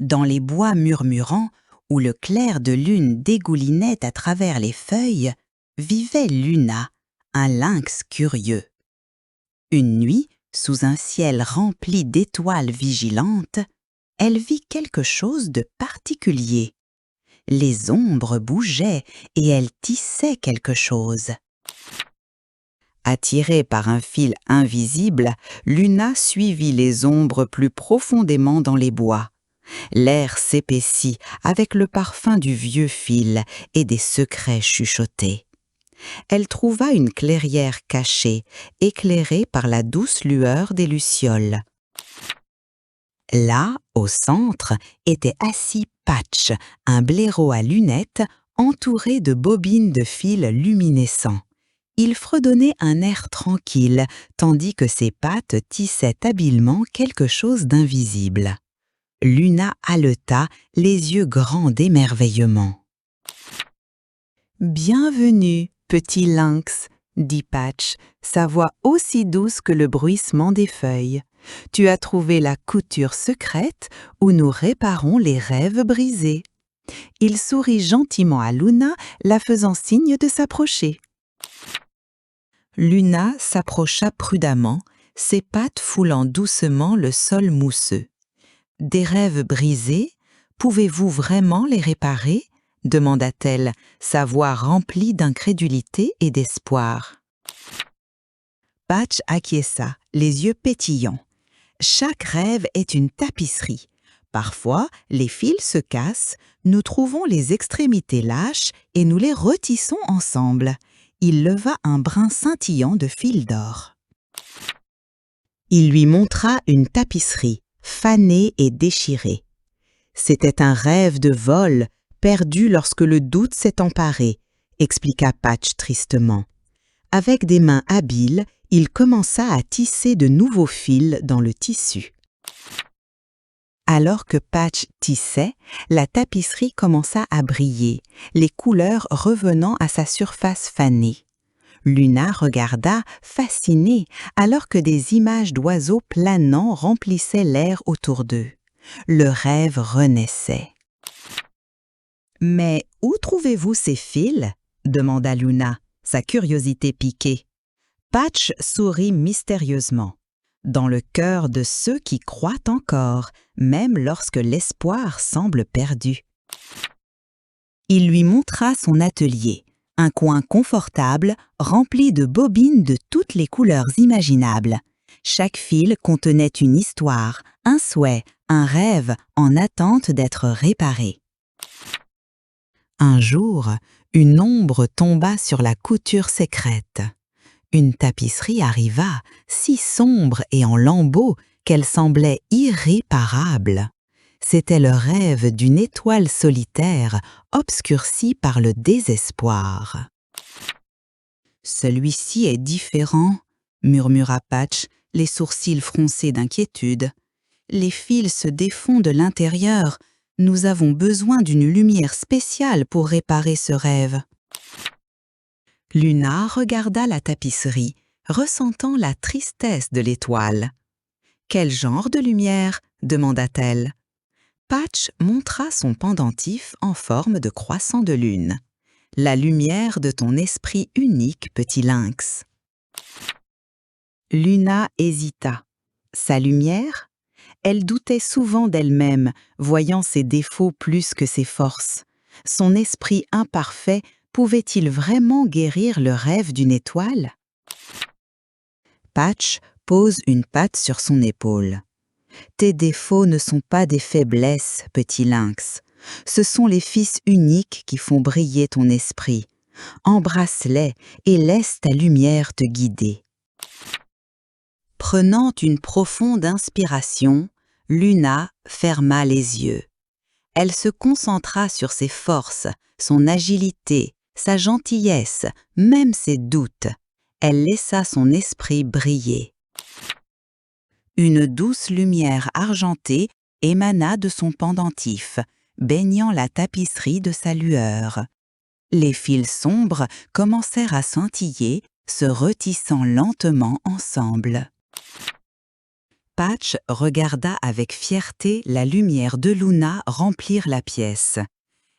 Dans les bois murmurants, où le clair de lune dégoulinait à travers les feuilles, vivait Luna, un lynx curieux. Une nuit, sous un ciel rempli d'étoiles vigilantes, elle vit quelque chose de particulier. Les ombres bougeaient et elle tissait quelque chose. Attirée par un fil invisible, Luna suivit les ombres plus profondément dans les bois. L'air s'épaissit avec le parfum du vieux fil et des secrets chuchotés. Elle trouva une clairière cachée, éclairée par la douce lueur des lucioles. Là, au centre, était assis Patch, un blaireau à lunettes entouré de bobines de fils luminescents. Il fredonnait un air tranquille, tandis que ses pattes tissaient habilement quelque chose d'invisible. Luna haleta, les yeux grands d'émerveillement. « Bienvenue, petit lynx, dit Patch, sa voix aussi douce que le bruissement des feuilles. Tu as trouvé la couture secrète où nous réparons les rêves brisés. » Il sourit gentiment à Luna, la faisant signe de s'approcher. Luna s'approcha prudemment, ses pattes foulant doucement le sol mousseux. « Des rêves brisés, pouvez-vous vraiment les réparer ?» demanda-t-elle, sa voix remplie d'incrédulité et d'espoir. Patch acquiesça, les yeux pétillants. Chaque rêve est une tapisserie. Parfois, les fils se cassent, nous trouvons les extrémités lâches et nous les retissons ensemble. Il leva un brin scintillant de fil d'or. Il lui montra une tapisserie, fanée et déchirée. C'était un rêve de vol, perdu lorsque le doute s'est emparé, expliqua Patch tristement. Avec des mains habiles, il commença à tisser de nouveaux fils dans le tissu. Alors que Patch tissait, la tapisserie commença à briller, les couleurs revenant à sa surface fanée. Luna regarda, fascinée, alors que des images d'oiseaux planants remplissaient l'air autour d'eux. Le rêve renaissait. « Mais où trouvez-vous ces fils ?» demanda Luna, sa curiosité piquée. Patch sourit mystérieusement. « Dans le cœur de ceux qui croient encore, même lorsque l'espoir semble perdu. » Il lui montra son atelier, un coin confortable rempli de bobines de toutes les couleurs imaginables. Chaque fil contenait une histoire, un souhait, un rêve en attente d'être réparé. Un jour, une ombre tomba sur la couture secrète. Une tapisserie arriva, si sombre et en lambeaux qu'elle semblait irréparable. C'était le rêve d'une étoile solitaire, obscurcie par le désespoir. « Celui-ci est différent, » murmura Patch, les sourcils froncés d'inquiétude. « Les fils se défont de l'intérieur. Nous avons besoin d'une lumière spéciale pour réparer ce rêve. » Luna regarda la tapisserie, ressentant la tristesse de l'étoile. « Quel genre de lumière ?» demanda-t-elle. Patch montra son pendentif en forme de croissant de lune. « La lumière de ton esprit unique, petit lynx. » Luna hésita. Sa lumière ? Elle doutait souvent d'elle-même, voyant ses défauts plus que ses forces. Son esprit imparfait pouvait-il vraiment guérir le rêve d'une étoile? Patch pose une patte sur son épaule. « Tes défauts ne sont pas des faiblesses, petit lynx. Ce sont les fils uniques qui font briller ton esprit. Embrasse-les et laisse ta lumière te guider. » Prenant une profonde inspiration, Luna ferma les yeux. Elle se concentra sur ses forces, son agilité, sa gentillesse, même ses doutes. Elle laissa son esprit briller. Une douce lumière argentée émana de son pendentif, baignant la tapisserie de sa lueur. Les fils sombres commencèrent à scintiller, se retissant lentement ensemble. Patch regarda avec fierté la lumière de Luna remplir la pièce.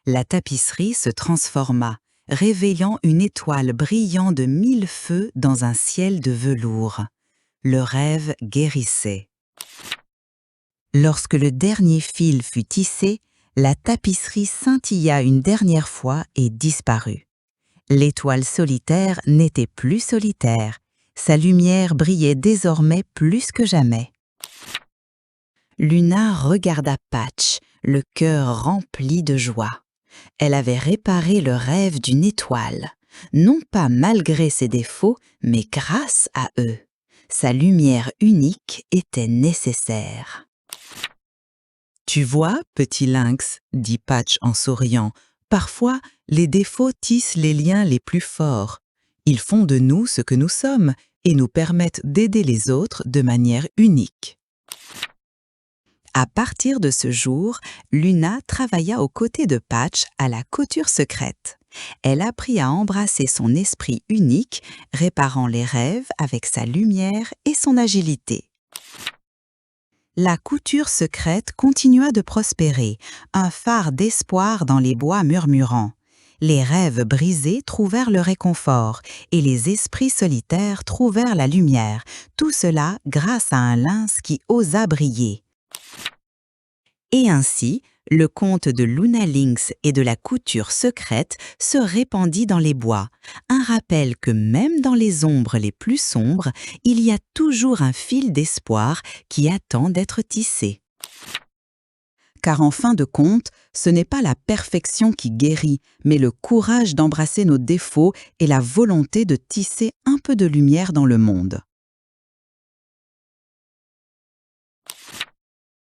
La tapisserie se transforma, révélant une étoile brillant de 1000 feux dans un ciel de velours. Le rêve guérissait. Lorsque le dernier fil fut tissé, la tapisserie scintilla une dernière fois et disparut. L'étoile solitaire n'était plus solitaire. Sa lumière brillait désormais plus que jamais. Luna regarda Patch, le cœur rempli de joie. Elle avait réparé le rêve d'une étoile, non pas malgré ses défauts, mais grâce à eux. Sa lumière unique était nécessaire. « Tu vois, petit lynx, dit Patch en souriant, parfois les défauts tissent les liens les plus forts. Ils font de nous ce que nous sommes et nous permettent d'aider les autres de manière unique. » À partir de ce jour, Luna travailla aux côtés de Patch à la couture secrète. Elle apprit à embrasser son esprit unique, réparant les rêves avec sa lumière et son agilité. La couture secrète continua de prospérer, un phare d'espoir dans les bois murmurants. Les rêves brisés trouvèrent le réconfort et les esprits solitaires trouvèrent la lumière, tout cela grâce à un lynx qui osa briller. Et ainsi, le conte de Luna Lynx et de la couture secrète se répandit dans les bois, un rappel que même dans les ombres les plus sombres, il y a toujours un fil d'espoir qui attend d'être tissé. Car en fin de compte, ce n'est pas la perfection qui guérit, mais le courage d'embrasser nos défauts et la volonté de tisser un peu de lumière dans le monde.